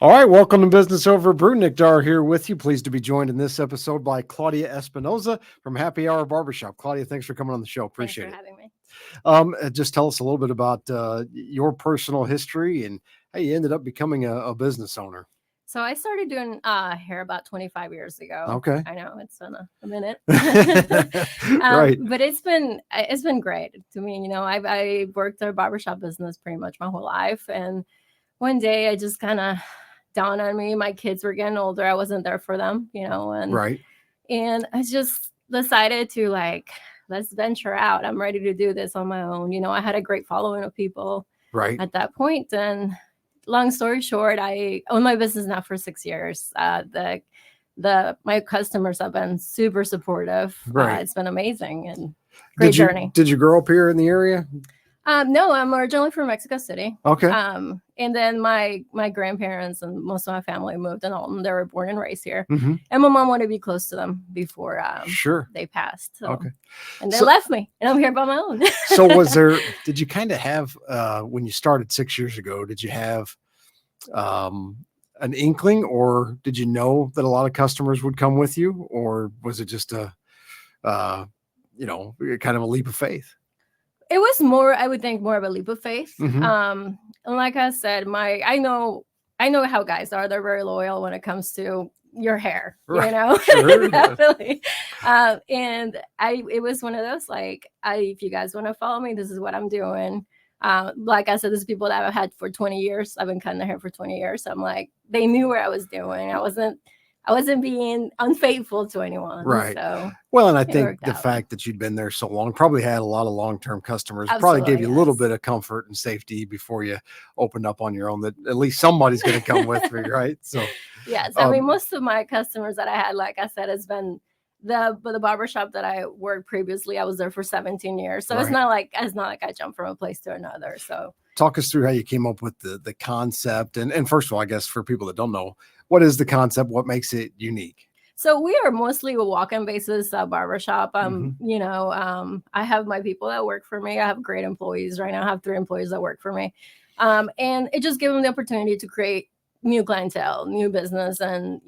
All right, welcome to Business Over Brew. Nick Dar here with you. Pleased to be joined in this episode by Claudia Espinoza from Happy Hour Barbershop. Claudia, thanks for coming on the show. Appreciate Thanks for having me. Just tell us a little bit about your personal history and how you ended up becoming a business owner. So I started doing hair about 25 years ago. Okay. I know it's been a minute, Right. but it's been great to me. I worked in a barbershop business pretty much my whole life, and one day I just kind of dawned on me. My kids were getting older. I wasn't there for them, and Right. and I just decided to let's venture out. I'm ready to do this on my own. I had a great following of people Right. at that point, and long story short, I own my business now for 6 years. My customers have been super supportive. Right. It's been amazing and great journey. Did you grow up here in the area? No, I'm originally from Mexico City. Okay. And then my grandparents and most of my family moved in Alton. They were born and raised here. Mm-hmm. And my mom wanted to be close to them before Sure. they passed. So. Okay. And they left me, and I'm here by my own. So did you kind of have, when you started 6 years ago, did you have an inkling, or did you know that a lot of customers would come with you, or was it just a kind of a leap of faith? It was more, I would think, more of a leap of faith. Mm-hmm. And like I said, I know how guys are. They're very loyal when it comes to your hair, right. Sure. Definitely. And it was one of those, if you guys want to follow me, this is what I'm doing. Like I said, there's people that I've had for 20 years. I've been cutting their hair for 20 years. So I'm like, they knew what I was doing. I wasn't being unfaithful to anyone. Right. So well, and I think the fact that you'd been there so long probably had a lot of long-term customers. Absolutely, probably gave you a little bit of comfort and safety before you opened up on your own, that at least somebody's going to come with me, right? So yes, I mean, most of my customers that I had, like I said, has been the barbershop that I worked previously. I was there for 17 years. So right. It's not like I jumped from a place to another. So talk us through how you came up with the concept. And first of all, I guess for people that don't know, what is the concept? What makes it unique? So we are mostly a walk-in basis barbershop. Mm-hmm. I have my people that work for me. I have great employees right now. I have 3 employees that work for me. And it just gives them the opportunity to create new clientele, new business. And,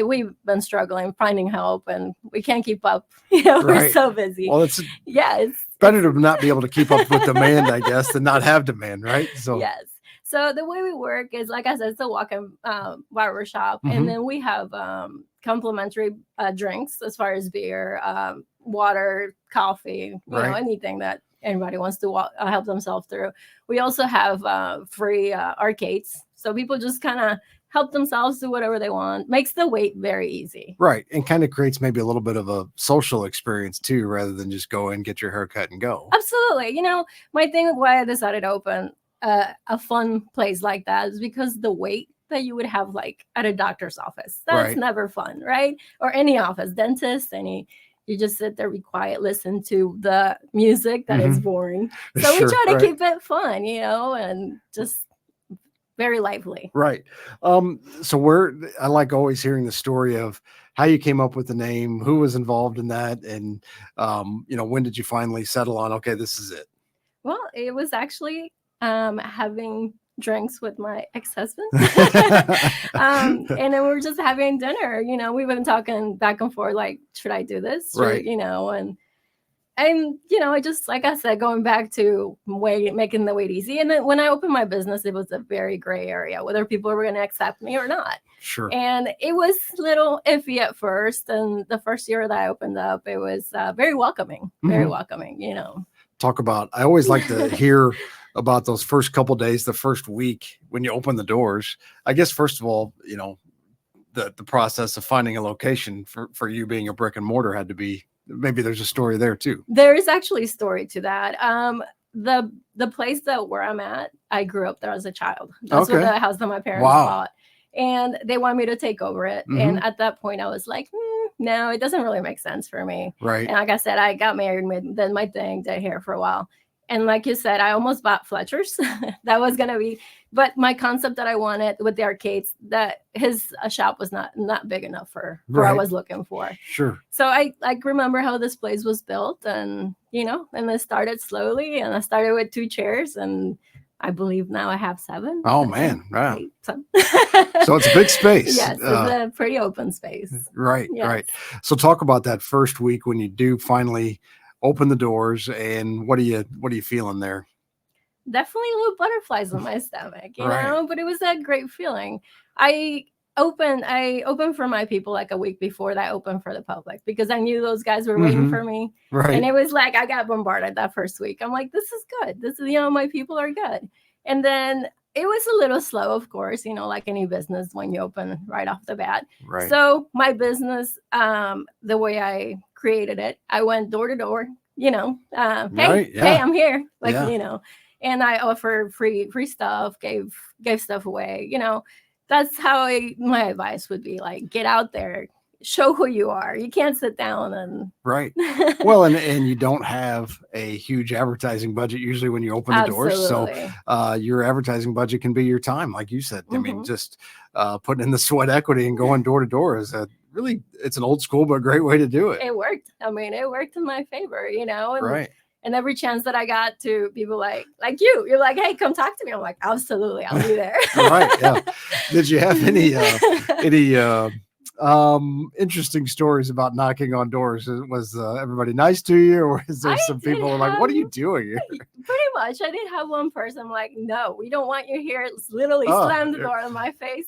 we've been struggling finding help, and we can't keep up. Right. We're so busy. Well, it's better to not be able to keep up with demand, I guess, than not have demand, right? So yes. So the way we work is, like I said, it's a walk-in barbershop. Mm-hmm. And then we have complimentary drinks as far as beer, water, coffee, anything that anybody wants to help themselves through. We also have free arcades. So people just kind of help themselves do whatever they want. Makes the wait very easy. Right. And kind of creates maybe a little bit of a social experience too, rather than just go in, get your hair cut and go. Absolutely. My thing why I decided to open a fun place like that is because the wait that you would have at a doctor's office, that's right. never fun, right? Or any office, dentist, you just sit there, be quiet, listen to the music that is boring. So we try to keep it fun, and just very lively. Right. So I like always hearing the story of how you came up with the name, who was involved in that, and when did you finally settle on, okay, this is it? Well, it was actually having drinks with my ex-husband. And then we were just having dinner. We've been talking back and forth, should I do this? Right. And I just, like I said, going back to making the wait easy. And then when I opened my business, it was a very gray area, whether people were going to accept me or not. Sure. And it was a little iffy at first. And the first year that I opened up, it was very welcoming, Talk about, I always like to hear about those first couple of days, the first week when you open the doors. I guess, first of all, the process of finding a location for you being a brick and mortar had to be, maybe there's a story there too. There is actually a story to that. The place where I'm at, I grew up there as a child. That's what the house that my parents bought. And they wanted me to take over it. Mm-hmm. And at that point I was like, no, it doesn't really make sense for me. Right. And like I said, I got married, then my thing, did hair for a while. And like you said, I almost bought Fletcher's. That was going to be, but my concept that I wanted with the arcades, that his shop was not big enough for what I was looking for. Sure. So I remember how this place was built, and, and it started slowly, and I started with 2 chairs, and I believe now I have 7. Oh man, wow. 8, so. So it's a big space. Yes, it's a pretty open space. Right, Yes. right. So talk about that first week when you do finally open the doors, and what are you feeling there? Definitely little butterflies in my stomach, Right. but it was a great feeling. I opened for my people like a week before that I opened for the public because I knew those guys were waiting for me. Right. And it was like I got bombarded that first week. I'm like, this is good. This is, my people are good. And then it was a little slow, of course, like any business when you open right off the bat. Right. So my business, the way I created it, I went door to door, Right, yeah. hey, I'm here. Like, Yeah. And I offer free stuff, gave stuff away. That's how my advice would be, like, get out there, show who you are. You can't sit down and Right. Well, and you don't have a huge advertising budget usually when you open the doors. So your advertising budget can be your time, like you said. I mean, just putting in the sweat equity and going door to door is it's an old school but great way to do it. It worked. I mean, it worked in my favor, and, right. And every chance that I got to people like you're like, hey, come talk to me. I'm like, absolutely, I'll be there. Right. Yeah. Did you have any interesting stories about knocking on doors? Was everybody nice to you, or is there some people like, what are you doing here? Pretty much. I did have one person, I'm like, no, we don't want you here. It's literally slammed the door in my face.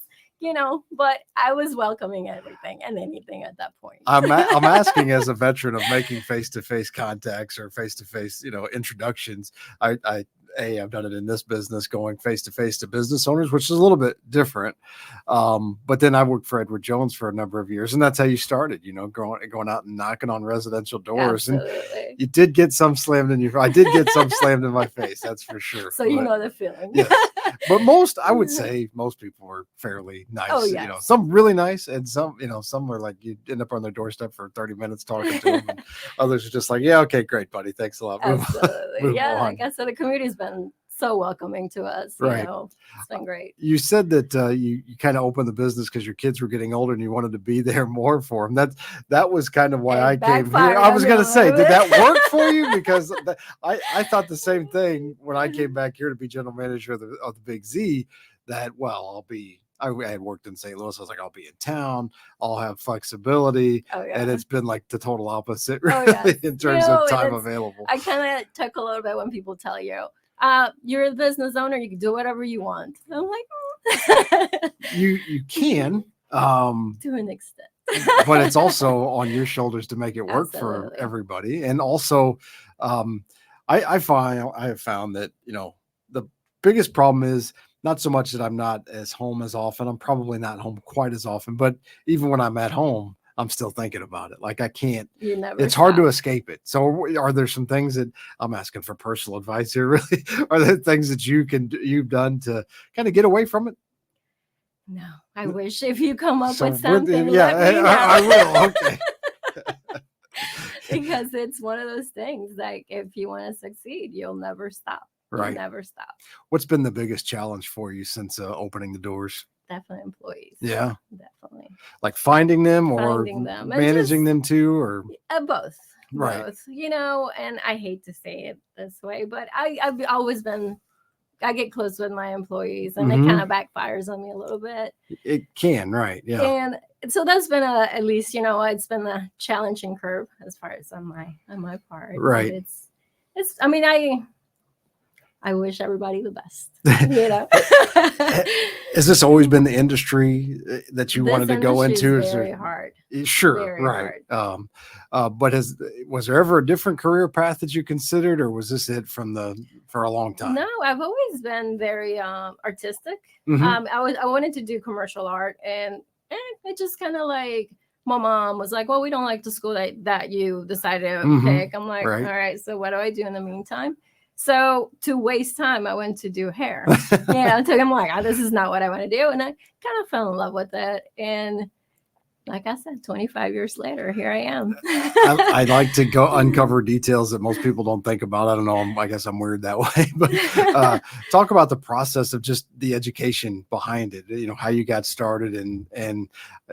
But I was welcoming everything and anything at that point. I'm asking as a veteran of making face-to-face contacts or face-to-face, introductions. I've done it in this business, going face-to-face to business owners, which is a little bit different. But then I worked for Edward Jones for a number of years, and that's how you started, going out and knocking on residential doors. Absolutely. And you did get some slammed in I did get some slammed in my face, that's for sure. So you know the feeling. Yes. But I would say most people were fairly nice. Oh, yes. Some really nice, and some were like, you end up on their doorstep for 30 minutes talking to them. And others are just like, yeah, okay, great, buddy. Thanks a lot. Absolutely. Yeah, like I said, the community's been so welcoming to us. Right. It's been great. You said that you kind of opened the business because your kids were getting older and you wanted to be there more for them. That was kind of why I came here. I was going to say, did that work for you? Because I thought the same thing when I came back here to be general manager of the Big Z, that, well, I had worked in St. Louis. I was like, I'll be in town. I'll have flexibility. Oh, yeah. And it's been like the total opposite, really, in terms of time available. I kind of took a little bit when people tell you, you're a business owner, you can do whatever you want. I'm like, you can. To an extent. But it's also on your shoulders to make it work for everybody. And also, I have found that, the biggest problem is not so much that I'm not as home as often. I'm probably not home quite as often, but even when I'm at home, I'm still thinking about it. Like I can't, it's hard to escape it. So are there some things that I'm asking for personal advice here? Really? Are there things that you've done to kind of get away from it? No, I wish if you come up with I something. will. Okay. Because it's one of those things, like if you want to succeed, you'll never stop. Right. You'll never stop. What's been the biggest challenge for you since opening the doors? Definitely employees. Yeah. Definitely. Like finding them managing them too, or both. Right. Both, and I hate to say it this way, but I've always been, I get close with my employees and it kind of backfires on me a little bit. It can, right. Yeah. And so that's been at least, it's been a challenging curve as far as on my part. Right. But I mean, I wish everybody the best, Has this always been the industry that you wanted to go into? Is very hard. Sure. Very right. Hard. But was there ever a different career path that you considered, or was this it for a long time? No, I've always been very artistic. I wanted to do commercial art, and it just kind of like, my mom was like, well, we don't like the school that you decided to pick. I'm like, all right, so what do I do in the meantime? So to waste time, I went to do hair. I'm like, this is not what I want to do. And I kind of fell in love with it. And like I said, 25 years later, here I am. I'd like to go uncover details that most people don't think about. I don't know. I guess I'm weird that way. But talk about the process of just the education behind it, how you got started. And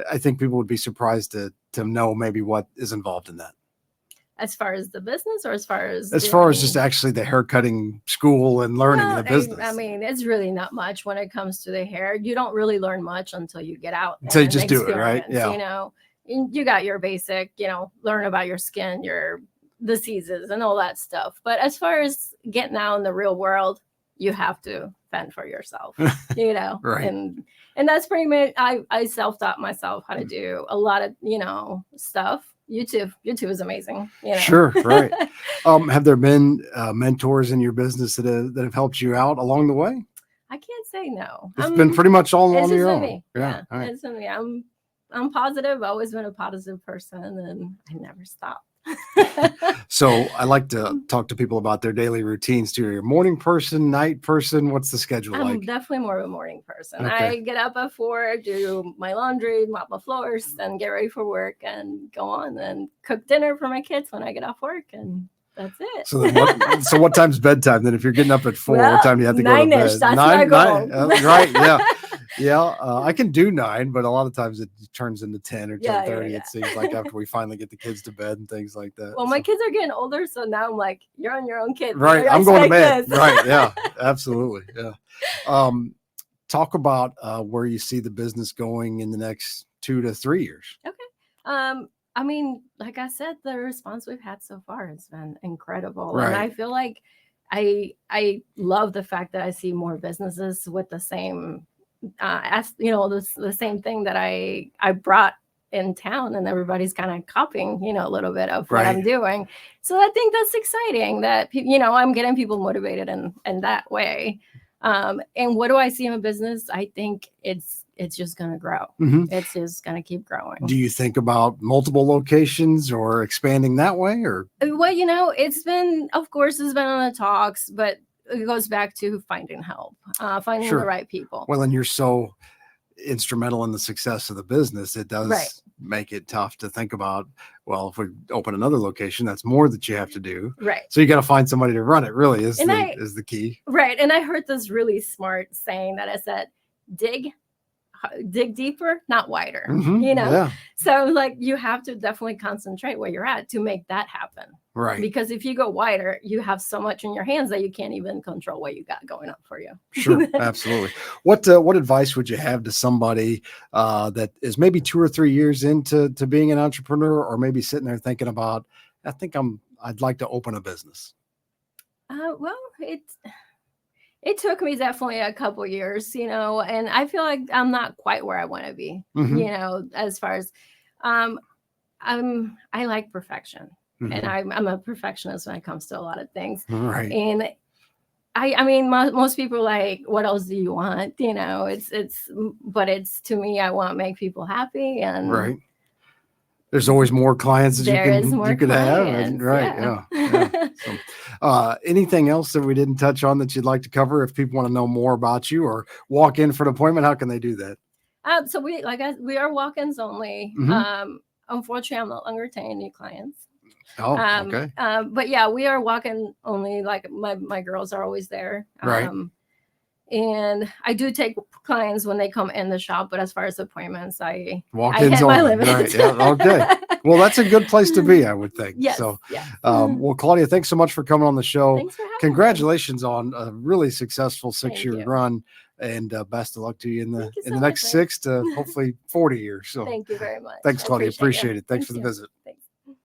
I think people would be surprised to know maybe what is involved in that. As far as the business, or as far as just actually the haircutting school and learning the business? I mean, it's really not much when it comes to the hair. You don't really learn much until you get out. Until you just do it, right? Yeah. You know, you got your basic, you know, learn about your skin, your diseases and all that stuff. But as far as getting out in the real world, you have to fend for yourself, you know, right. And that's pretty much, I self-taught myself how to do a lot of, you know, stuff. YouTube is amazing. You know? Sure, right. Have there been mentors in your business that have helped you out along the way? I can't say no. It's been pretty much all on your own. Me. Yeah, right. It's me. I'm positive. I've always been a positive person, and I never stop. So I like to talk to people about their daily routines too. You're a morning person, night person? What's the schedule like? I'm definitely more of a morning person. Okay. I get up at 4, do my laundry, mop my floors, and get ready for work and go on and cook dinner for my kids when I get off work, and that's it. So what time's bedtime then? If you're getting up at 4, what time do you have to go to bed? That's my goal. Right, yeah. Yeah, I can do 9, but a lot of times it turns into 10 or 10:30. It seems like after we finally get the kids to bed and things like that. Well, my kids are getting older, so now I'm like, you're on your own, kid. Right, I'm going to bed. Right, yeah, absolutely, yeah. Talk about where you see the business going in the next 2 to 3 years. Okay. I mean, like I said, the response we've had so far has been incredible, right. And I feel like I love the fact that I see more businesses with the same. As you know, the same thing that I brought in town, and everybody's kind of copying, you know, a little bit of what I'm doing. So I think that's exciting that, you know, I'm getting people motivated in that way. And what do I see in a business? I think it's just going to grow. Mm-hmm. It's just going to keep growing. Do you think about multiple locations or expanding that way, or? Well, you know, of course, it's been on the talks, but it goes back to finding help, finding the right people. Well, and you're so instrumental in the success of the business. It does make it tough to think about, well, if we open another location, that's more that you have to do. Right. So you got to find somebody to run it, really is the key. Right. And I heard this really smart saying that I said, dig deeper, not wider, you know? Yeah. So like, you have to definitely concentrate where you're at to make that happen. Right. Because if you go wider, you have so much in your hands that you can't even control what you got going on for you. Sure. Absolutely. What advice would you have to somebody that is maybe 2 or 3 years into being an entrepreneur, or maybe sitting there thinking about, I'd like to open a business? Well, it took me definitely a couple years, you know, and I feel like I'm not quite where I want to be, mm-hmm. you know, as far as I like perfection. Mm-hmm. And I'm a perfectionist when it comes to a lot of things. Right. And I mean, most people are like, what else do you want? You know, but it's to me, I want to make people happy. And right. There's always more clients that you could have. And, right. Yeah. So, anything else that we didn't touch on that you'd like to cover? If people want to know more about you or walk in for an appointment, how can they do that? So we are walk-ins only. Mm-hmm. Unfortunately, I'm no longer taking new clients. Oh, okay. But yeah, we are walk-in only. Like my girls are always there. Right. And I do take clients when they come in the shop, but as far as appointments, I hit my limit. Right. Yeah. Okay. Well, that's a good place to be, I would think. Yes. So, well, Claudia, thanks so much for coming on the show. Thanks for having Congratulations me. On a really successful 6-year run, and best of luck to you in the next 6 to hopefully 40 years. So, thank you very much. Thanks, Claudia. Appreciate it. Thanks for the visit. Thanks.